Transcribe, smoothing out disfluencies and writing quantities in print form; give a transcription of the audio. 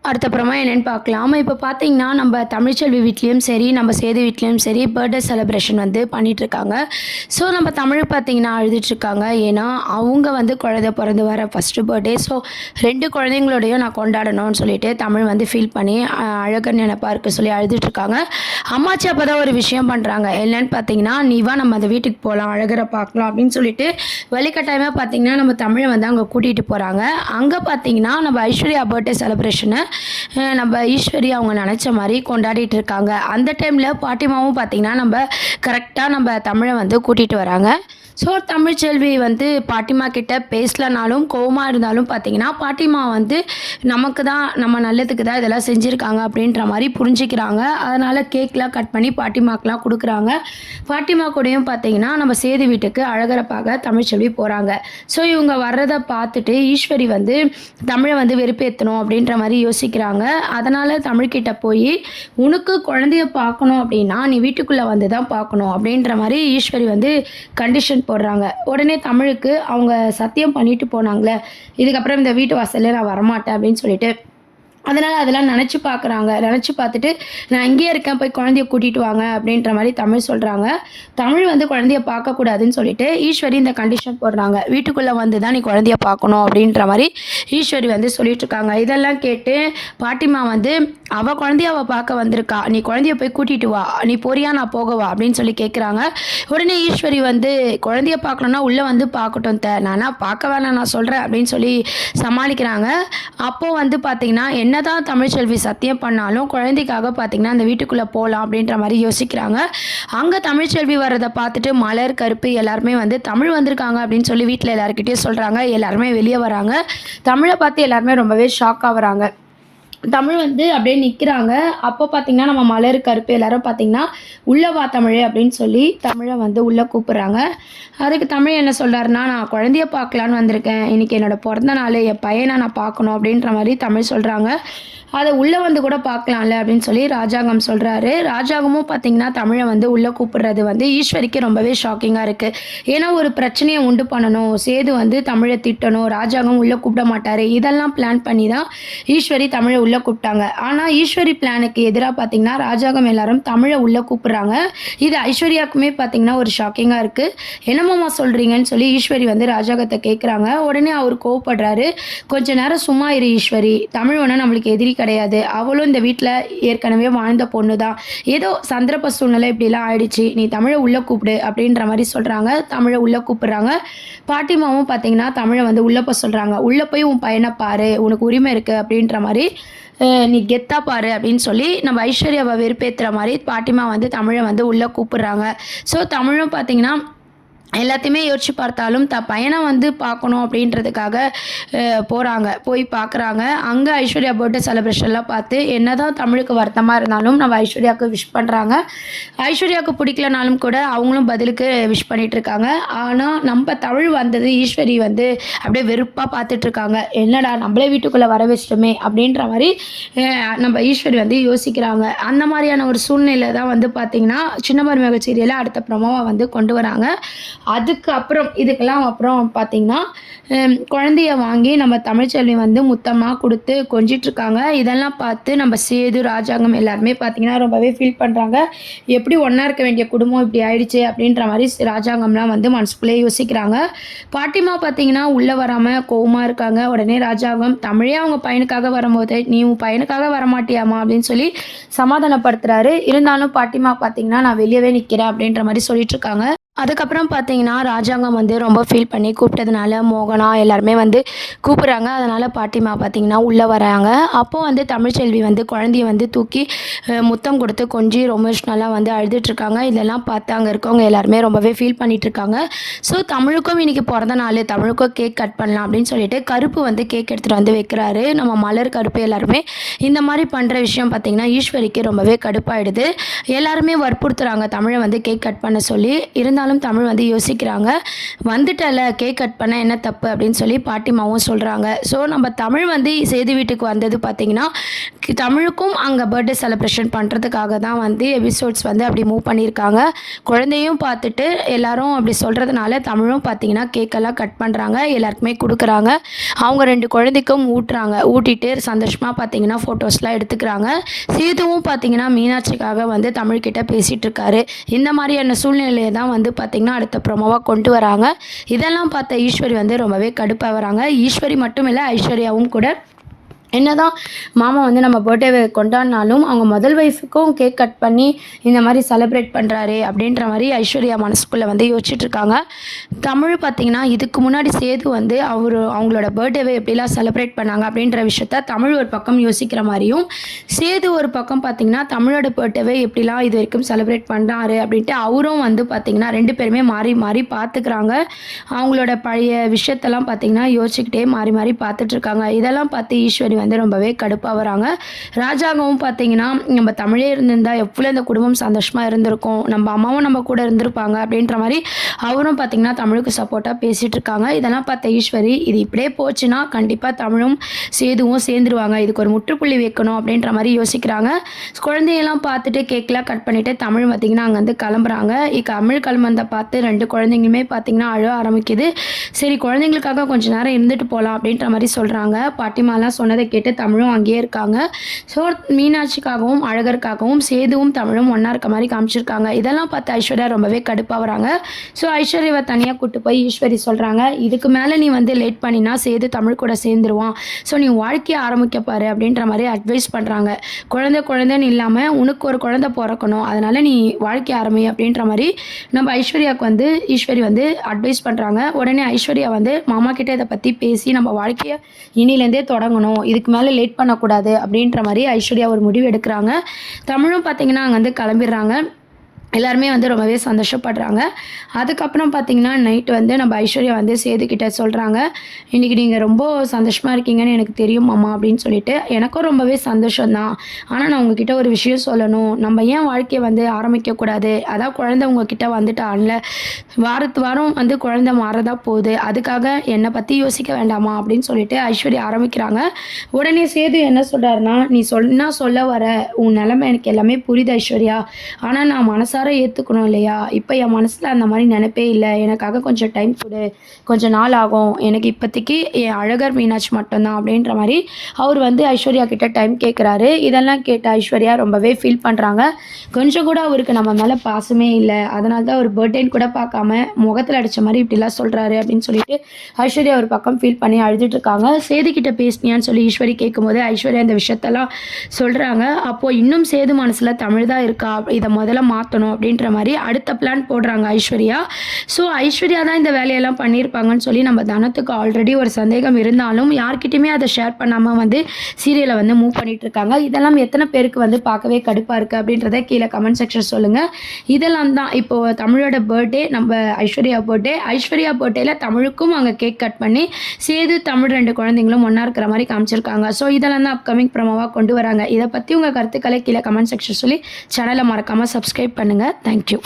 அடுத்தப்புறமா என்னென்னு பார்க்கலாம். இப்போ பார்த்தீங்கன்னா, நம்ம தமிழ்ச்செல்வி வீட்லேயும் சரி, நம்ம சேது வீட்லேயும் சரி பர்த்டே செலிப்ரேஷன் வந்து பண்ணிகிட்ருக்காங்க. ஸோ நம்ம தமிழ் பார்த்தீங்கன்னா அழுதுட்ருக்காங்க. ஏன்னா, அவங்க வந்து குழந்தை பிறந்து வர ஃபஸ்ட்டு பர்த்டே. ஸோ 2 குழந்தைங்களோடையும் நான் கொண்டாடணும்னு சொல்லிட்டு தமிழ் வந்து ஃபீல் பண்ணி அழகர் நினைப்பா இருக்க சொல்லி அழுதுட்ருக்காங்க. அம்மாச்சி அப்போ தான் ஒரு விஷயம் பண்ணுறாங்க. என்னென்னு பார்த்தீங்கன்னா, "நீ வா நம்ம அந்த வீட்டுக்கு போகலாம், அழகரை பார்க்கலாம்" அப்படின்னு சொல்லிட்டு வழிகட்டாயமாக பார்த்தீங்கன்னா, நம்ம தமிழை வந்து அங்கே கூட்டிகிட்டு போகிறாங்க. அங்கே பார்த்தீங்கன்னா, நம்ம ஐஸ்வர்யா பர்த்டே செலிப்ரேஷனை நம்ம ஈஸ்வரி அவங்க நினச்ச மாதிரி கொண்டாடிட்டு இருக்காங்க. அந்த டைமில் பாட்டிமாவும் பார்த்திங்கன்னா கரெக்டாக நம்ம தமிழை வந்து கூட்டிகிட்டு வராங்க. ஸோ தமிழ்ச்செல்வி வந்து பாட்டிமா கிட்ட பேசலனாலும் கோவமாக இருந்தாலும் பார்த்திங்கன்னா, பாட்டிமா வந்து நமக்கு தான் நம்ம நல்லதுக்கு தான் இதெல்லாம் செஞ்சுருக்காங்க அப்படின்ற மாதிரி புரிஞ்சுக்கிறாங்க. அதனால் கேக்லாம் கட் பண்ணி பாட்டிமாக்கெலாம் கொடுக்குறாங்க. பாட்டிமா கூடயும் பார்த்திங்கன்னா நம்ம சேது வீட்டுக்கு அழகரை பார்க்க தமிழ்ச்செல்வி போகிறாங்க. ஸோ இவங்க வர்றதை பார்த்துட்டு ஈஸ்வரி வந்து தமிழை வந்து வெறுப்பேற்றணும் அப்படின்ற மாதிரி யோசிக்கிறாங்க. அதனால் தமிழ்கிட்ட போய், "உனக்கு குழந்தைய பார்க்கணும் அப்படின்னா நீ வீட்டுக்குள்ளே வந்து தான் பார்க்கணும்" அப்படின்ற மாதிரி ஈஸ்வரி வந்து கண்டிஷன் போடுறாங்க. உடனே தமிழுக்கு அவங்க சத்தியம் பண்ணிட்டு போனாங்களே, இதுக்கப்புறம் இந்த வீட்டு வாசல்ல நான் வரமாட்டேன் அப்படின்னு சொல்லிட்டு, அதனால் அதெல்லாம் நினச்சி பார்க்குறாங்க. நினச்சி பார்த்துட்டு, "நான் இங்கேயே இருக்கேன், போய் குழந்தைய கூட்டிகிட்டு வாங்க" அப்படின்ற மாதிரி தமிழ் சொல்கிறாங்க. தமிழ் வந்து குழந்தைய பார்க்கக்கூடாதுன்னு சொல்லிட்டு ஈஸ்வரி இந்த கண்டிஷன் போடுறாங்க. "வீட்டுக்குள்ளே வந்து தான் நீ குழந்தைய பார்க்கணும்" அப்படின்ற மாதிரி ஈஸ்வரி வந்து சொல்லிட்டுருக்காங்க. இதெல்லாம் கேட்டு பாட்டிமா வந்து, "அவள் குழந்தைய அவள் பார்க்க வந்திருக்கா, நீ குழந்தைய போய் கூட்டிகிட்டு வா, நீ போறியா நான் போகவா" அப்படின்னு சொல்லி கேட்குறாங்க. உடனே ஈஸ்வரி வந்து, "குழந்தைய பார்க்கணுன்னா உள்ளே வந்து பார்க்கட்டும் நானா பார்க்க வேணாம் நான் சொல்கிறேன்" அப்படின்னு சொல்லி சமாளிக்கிறாங்க. அப்போது வந்து பார்த்திங்கன்னா, என்னதான் தமிழ்ச்செல்வி சத்தியம் பண்ணாலும் குழந்தைக்காக பார்த்திங்கன்னா அந்த வீட்டுக்குள்ளே போகலாம் அப்படின்ற மாதிரி யோசிக்கிறாங்க. அங்கே தமிழ்ச்செல்வி வர்றதை பார்த்துட்டு மலர், கருப்பு எல்லாருமே வந்து தமிழ் வந்திருக்காங்க அப்படின்னு சொல்லி வீட்டில் எல்லாருக்கிட்டையும் சொல்கிறாங்க. எல்லாருமே வெளியே வராங்க. தமிழை பார்த்து எல்லாருமே ரொம்பவே ஷாக் ஆகுறாங்க. தமிழ் வந்து அப்படியே நிற்கிறாங்க. அப்போ பார்த்திங்கன்னா நம்ம மலர், கருப்பு எல்லாரும் பார்த்திங்கன்னா, "உள்ளே வா தமிழ்" அப்படின்னு சொல்லி தமிழை வந்து உள்ளே கூப்பிட்றாங்க. அதுக்கு தமிழ் என்ன சொல்கிறாருன்னா, "நான் குழந்தைய பார்க்கலான்னு வந்திருக்கேன், இன்றைக்கி என்னோடய பிறந்த நாள், என் பையனை நான் பார்க்கணும்" அப்படின்ற மாதிரி தமிழ் சொல்கிறாங்க. "அதை உள்ளே வந்து கூட பார்க்கலாம்ல" அப்படின்னு சொல்லி ராஜாங்கம் சொல்கிறாரு. ராஜாங்கமும் பார்த்திங்கன்னா தமிழை வந்து உள்ளே கூப்பிடுறது வந்து ஈஸ்வரிக்கு ரொம்பவே ஷாக்கிங்காக இருக்குது. ஏன்னா ஒரு பிரச்சனையை உண்டு பண்ணணும், சேது வந்து தமிழை திட்டணும், ராஜாங்கம் உள்ளே கூப்பிட மாட்டார், இதெல்லாம் பிளான் பண்ணி தான் ஈஸ்வரி தமிழை உள்ளே கூப்பிட்டாங்க. ஆனால் ஈஸ்வரி பிளானுக்கு எதிராக பார்த்திங்கன்னா ராஜாங்கம் எல்லாரும் தமிழை உள்ளே கூப்பிட்றாங்க. இது ஐஸ்வர்யாவுக்குமே பார்த்திங்கன்னா ஒரு ஷாக்கிங்காக இருக்குது. "என்னமாம்மா சொல்கிறீங்கன்னு" சொல்லி ஈஸ்வரி வந்து ராஜாங்கத்தை கேட்குறாங்க. உடனே அவர் கோவப்படுறாரு. "கொஞ்ச நேரம் சும்மா இரு ஈஸ்வரி, தமிழ் ஒன்று நம்மளுக்கு எதிரி கிடையாது, அவளும் இந்த வீட்டில் ஏற்கனவே வாழ்ந்த பொண்ணு தான், ஏதோ சந்தர்ப்ப சூழ்நிலை இப்படிலாம் ஆயிடுச்சு, நீ தமிழை உள்ளே கூப்பிடு" அப்படின்ற மாதிரி சொல்கிறாங்க. தமிழை உள்ளே கூப்பிட்றாங்க. பாட்டிமாவும் பார்த்திங்கன்னா தமிழை வந்து உள்ளே போய் சொல்கிறாங்க. "உள்ளே போய் உன் பையனை பாரு, உனக்கு உரிமை இருக்குது" அப்படின்ற மாதிரி, "நீ கெத்தா பாரு" அப்படின்னு சொல்லி நம்ம ஐஸ்வர்யாவை வெறுப்பேற்றுற மாதிரி பாட்டிமா வந்து தமிழை வந்து உள்ளே கூப்பிட்றாங்க. ஸோ தமிழும் பார்த்திங்கன்னா எல்லாத்தையுமே யோசிச்சு பார்த்தாலும் பையனை வந்து பார்க்கணும் அப்படின்றதுக்காக போகிறாங்க. போய் பார்க்குறாங்க. அங்கே ஐஸ்வர்யா பர்த்டே செலிப்ரேஷன்லாம் பார்த்து என்னதான் தமிழுக்கு வருத்தமாக இருந்தாலும் நம்ம ஐஸ்வர்யாவுக்கு விஷ் பண்ணுறாங்க. ஐஸ்வர்யாவுக்கு பிடிக்கலனாலும் கூட அவங்களும் பதிலுக்கு விஷ் பண்ணிகிட்ருக்காங்க. ஆனால் நம்ம தமிழ் வந்தது ஈஸ்வரி வந்து அப்படியே வெறுப்பாக பார்த்துட்ருக்காங்க. "என்னடா நம்மளே வீட்டுக்குள்ளே வர வச்சிட்டோமே" அப்படின்ற மாதிரி நம்ம ஈஸ்வரி வந்து யோசிக்கிறாங்க. அந்த மாதிரியான ஒரு சூழ்நிலை தான் வந்து பார்த்திங்கன்னா சின்ன மருமக சீரியலை அடுத்த ப்ரோமோவாக வந்து கொண்டு வராங்க. அதுக்கு அப்புறம் இதுக்கெல்லாம் அப்புறம் பார்த்திங்கன்னா, குழந்தைய வாங்கி நம்ம தமிழ்ச்செல்வி வந்து முத்தமாக கொடுத்து கொஞ்சிட்ருக்காங்க. இதெல்லாம் பார்த்து நம்ம சேது, ராஜாங்கம் எல்லாருமே பார்த்திங்கன்னா ரொம்பவே ஃபீல் பண்ணுறாங்க. எப்படி ஒன்றா இருக்க வேண்டிய குடும்பம் இப்படி ஆயிடுச்சு அப்படின்ற மாதிரி ராஜாங்கம்லாம் வந்து மனசுக்குள்ளே யோசிக்கிறாங்க. பாட்டிமா பார்த்திங்கன்னா உள்ளே வராமல் கோவமாக இருக்காங்க. உடனே ராஜாங்கம், "தமிழே அவங்க பையனுக்காக வரும்போது நீ உன் பையனுக்காக வரமாட்டியாமா" அப்படின்னு சொல்லி சமாதானப்படுத்துகிறாரு. இருந்தாலும் பாட்டிமா பார்த்திங்கன்னா, "நான் வெளியவே நிற்கிறேன்" அப்படின்ற மாதிரி சொல்லிட்டுருக்காங்க. அதுக்கப்புறம் பார்த்தீங்கன்னா, ராஜாங்கம் வந்து ரொம்ப ஃபீல் பண்ணி கூப்பிட்டதுனால மோகனா எல்லாருமே வந்து கூப்பிட்றாங்க. அதனால் பாட்டிமா பார்த்தீங்கன்னா உள்ளே வராங்க. அப்போது வந்து தமிழ்ச்செல்வி வந்து குழந்தைய வந்து தூக்கி முத்தம் கொடுத்து கொஞ்சி ரொம்ப எமோஷ்னலாக வந்து அழுதுட்ருக்காங்க. இதெல்லாம் பார்த்து அங்கே இருக்கவங்க எல்லாருமே ரொம்பவே ஃபீல் பண்ணிகிட்ருக்காங்க. ஸோ தமிழுக்கும் இன்றைக்கி பிறந்த நாள், தமிழுக்கும் கேக் கட் பண்ணலாம் அப்படின்னு சொல்லிட்டு கருப்பு வந்து கேக் எடுத்துகிட்டு வந்து வைக்கிறாரு. நம்ம மலர், கருப்பு எல்லாருமே இந்த மாதிரி பண்ணுற விஷயம் பார்த்திங்கன்னா ஈஸ்வரிக்கு ரொம்பவே கடுப்பாயிடுது. எல்லாருமே வற்புறுத்துகிறாங்க தமிழை வந்து கேக் கட் பண்ண சொல்லி. இருந்தாலும் இருந்தாலும் தமிழ் வந்து யோசிக்கிறாங்க. வந்துட்டல கேக் கட் பண்ண என்ன தப்பு அப்படின்னு சொல்லி பாட்டிமாவும் சொல்கிறாங்க. ஸோ நம்ம தமிழ் வந்து சேது வீட்டுக்கு வந்தது பார்த்திங்கன்னா தமிழுக்கும் அங்கே பர்த்டே செலிப்ரேஷன் பண்ணுறதுக்காக தான் வந்து எபிசோட்ஸ் வந்து அப்படி மூவ் பண்ணியிருக்காங்க. குழந்தையும் பார்த்துட்டு எல்லாரும் அப்படி சொல்கிறதுனால தமிழும் பார்த்திங்கன்னா கேக்கெல்லாம் கட் பண்ணுறாங்க, எல்லாருக்குமே கொடுக்குறாங்க. அவங்க 2 குழந்தைக்கும் ஊட்டுறாங்க. ஊட்டிட்டு சந்தோஷமாக பார்த்திங்கன்னா ஃபோட்டோஸ்லாம் எடுத்துக்கிறாங்க. சேதுவும் பார்த்திங்கன்னா மீனாட்சிக்காக வந்து தமிழ்கிட்ட பேசிகிட்டு இருக்காரு. இந்த மாதிரியான சூழ்நிலையை தான் வந்து பார்த்திங்கன்னா அடுத்த ப்ரோமோவாக கொண்டு வராங்க. இதெல்லாம் பார்த்த ஈஸ்வரி வந்து ரொம்பவே கடுப்பாக வராங்க. ஈஸ்வரி மட்டும் இல்லை, ஐஸ்வர்யாவும் கூட என்னதான் மாமா வந்து நம்ம பர்த்டேவை கொண்டாடினாலும் அவங்க முதல் ஒய்ஃபுக்கும் கேக் கட் பண்ணி இந்த மாதிரி செலிப்ரேட் பண்ணுறாரு அப்படின்ற மாதிரி ஐஸ்வர்யா மனசுக்குள்ளே வந்து யோசிச்சுட்ருக்காங்க. தமிழ் பார்த்திங்கன்னா இதுக்கு முன்னாடி சேது வந்து அவங்களோட பர்த்டேவை எப்படிலாம் செலிப்ரேட் பண்ணாங்க அப்படின்ற விஷயத்த தமிழ் ஒரு பக்கம் யோசிக்கிற மாதிரியும், சேது ஒரு பக்கம் பார்த்திங்கன்னா தமிழோட பர்த்டேவை எப்படிலாம் இது வரைக்கும் செலிப்ரேட் பண்ணுறாரு அப்படின்ட்டு அவரும் வந்து பார்த்திங்கன்னா 2 பேருமே மாறி மாறி பார்த்துக்கிறாங்க. அவங்களோட பழைய விஷயத்தெல்லாம் பார்த்திங்கன்னா யோசிச்சுக்கிட்டே மாறி மாறி பார்த்துட்ருக்காங்க. இதெல்லாம் பார்த்து ஈஸ்வரி வந்து ரொம்பவே கடுப்பாக வராங்க. ராஜாவும் பார்த்தீங்கன்னா நம்ம தமிழே இருந்திருந்தால் எவ்வளோ இந்த குடும்பம் சந்தோஷமாக இருந்திருக்கும், நம்ம அம்மாவும் நம்ம கூட இருந்திருப்பாங்க அப்படின்ற மாதிரி அவரும் பார்த்திங்கன்னா தமிழுக்கு சப்போர்ட்டாக பேசிகிட்டு இருக்காங்க. இதெல்லாம் பார்த்த ஈஸ்வரி இது இப்படியே போச்சுன்னா கண்டிப்பாக தமிழும் சேதுவும் சேர்ந்துருவாங்க, இதுக்கு ஒரு முற்றுப்புள்ளி வைக்கணும் அப்படின்ற மாதிரி யோசிக்கிறாங்க. குழந்தையெல்லாம் பார்த்துட்டு கேக்லாம் கட் பண்ணிவிட்டு தமிழ் பார்த்திங்கன்னா அங்கேருந்து கிளம்புறாங்க. தமிழ் கிளம்புறதை பார்த்து 2 குழந்தைங்களுமே பார்த்திங்கன்னா அழ ஆரம்பிக்குது. சரி குழந்தைங்களுக்காக கொஞ்சம் நேரம் இருந்துட்டு போகலாம் அப்படின்ற மாதிரி சொல்கிறாங்க. பாட்டிமாலாம் சொன்னதை கேட்டு தமிழும் அங்கேயே இருக்காங்க. ஸோ மீனாட்சிக்காகவும் அழகருக்காகவும் சேதுவும் தமிழும் ஒன்றா இருக்க மாதிரி காமிச்சிருக்காங்க. இதெல்லாம் பார்த்து ஐஸ்வர்யா ரொம்பவே கடுப்பாக வராங்க. ஸோ ஐஸ்வர்யாவை தனியாக கூப்பிட்டு போய் ஈஸ்வரி சொல்கிறாங்க, இதுக்கு மேலே நீ வந்து லேட் பண்ணினா சேது தமிழ் கூட சேர்ந்துருவான், ஸோ நீ வாழ்க்கையை ஆரம்பிக்க பாரு அப்படின்ற மாதிரி அட்வைஸ் பண்ணுறாங்க. குழந்தைன்னு இல்லாமல் உனக்கு ஒரு குழந்தை பிறக்கணும், அதனால் நீ வாழ்க்கை ஆரம்பி அப்படின்ற மாதிரி நம்ம ஐஸ்வர்யாவுக்கு வந்து ஈஸ்வரி வந்து அட்வைஸ் பண்ணுறாங்க. உடனே ஐஸ்வர்யா வந்து மாமா கிட்டே இதை பற்றி பேசி நம்ம வாழ்க்கையை இனிலேருந்தே தொடங்கணும், இதுக்கு மேலே லேட் பண்ணக்கூடாது அப்படின்ற மாதிரி ஐஸ்வர்யா ஒரு முடிவு எடுக்கிறாங்க. தமிழும் பார்த்திங்கன்னா அங்கே வந்து கிளம்பிடுறாங்க. எல்லாருமே வந்து ரொம்பவே சந்தோஷப்படுறாங்க. அதுக்கப்புறம் பார்த்திங்கன்னா நைட்டு வந்து நம்ம ஐஸ்வர்யா வந்து சேதுக்கிட்ட சொல்கிறாங்க, இன்றைக்கி நீங்கள் ரொம்ப சந்தோஷமாக இருக்கீங்கன்னு எனக்கு தெரியும் மாமா அப்படின்னு சொல்லிட்டு. எனக்கும் ரொம்பவே சந்தோஷம்தான், ஆனால் நான் உங்ககிட்ட ஒரு விஷயம் சொல்லணும், நம்ம ஏன் வாழ்க்கையை வந்து ஆரம்பிக்கக்கூடாது, அதான் குழந்தை உங்ககிட்ட வந்துட்டான்ல, வாரம் வந்து குழந்தை மாறதான் போகுது, அதுக்காக என்னை பற்றி யோசிக்க வேண்டாமா அப்படின்னு சொல்லிட்டு ஐஸ்வர்யா ஆரம்பிக்கிறாங்க. உடனே சேது என்ன சொல்கிறாருன்னா, நீ சொல்ல வர உன் நிலைமை எனக்கு எல்லாமே புரியுது ஐஸ்வர்யா, ஆனால் நான் மனசார ஏற்றுக்கணும் இல்லையா, இப்போ என் மனசில் அந்த மாதிரி நினைப்பே இல்லை, எனக்காக கொஞ்சம் டைம் கொடு, கொஞ்சம் நாள் ஆகும், எனக்கு இப்போதைக்கு என் அழகர் மீனாட்சி மட்டும்தான் அப்படின்ற மாதிரி அவர் வந்து ஐஸ்வர்யா கிட்ட டைம் கேட்குறாரு. இதெல்லாம் கேட்ட ஐஸ்வர்யா ரொம்பவே ஃபீல் பண்ணுறாங்க. கொஞ்சம் கூட அவருக்கு நம்ம மேலே பாசமே இல்லை, அதனால தான் அவர் பர்த்டேன்னு கூட பார்க்காம முகத்தில் அடித்த மாதிரி இப்படிலாம் சொல்கிறாரு அப்படின்னு சொல்லிட்டு ஐஸ்வர்யா ஒரு பக்கம் ஃபீல் பண்ணி அழுதுட்டு இருக்காங்க. சேதுக்கிட்ட பேசினியான்னு சொல்லி ஈஸ்வரி கேட்கும்போது ஐஸ்வர்யா இந்த விஷயத்தெல்லாம் சொல்கிறாங்க. அப்போது இன்னும் சேது மனசில் தமிழ் தான் இருக்கா, இதை முதல்ல மாற்றணும் அப்படின்ற மாதிரி அடுத்த பிளான் போடுறாங்க ஐஸ்வர்யா. ஸோ ஐஸ்வர்யா தான் இந்த வேலையெல்லாம் பண்ணியிருப்பாங்கன்னு சொல்லி நம்ம தனத்துக்கு ஆல்ரெடி ஒரு சந்தேகம் இருந்தாலும் யார்கிட்டையுமே அதை ஷேர் பண்ணாமல் வந்து சீரியலை வந்து மூவ் பண்ணிட்டு இருக்காங்க. இதெல்லாம் எத்தனை பேருக்கு வந்து பார்க்கவே கடுப்பாக இருக்குது அப்படின்றத கீழே கமெண்ட் செக்ஷன் சொல்லுங்கள். இதெல்லாம் தான் இப்போது தமிழோட பர்த்டே, நம்ம ஐஸ்வர்யா பர்த்டேல தமிழுக்கும் அங்கே கேக் கட் பண்ணி சேது தமிழ் 2 குழந்தைங்களும் ஒன்றா இருக்கிற மாதிரி காமிச்சிருக்காங்க. ஸோ இதெல்லாம் தான் அப்கமிங் ப்ரோமோவாக கொண்டு வராங்க. இதை பற்றி உங்கள் கருத்துக்களை கீழே கமெண்ட் செக்ஷன் சொல்லி சேனலை மறக்காமல் சப்ஸ்கிரைப் பண்ணுங்கள். தேங்க்யூ.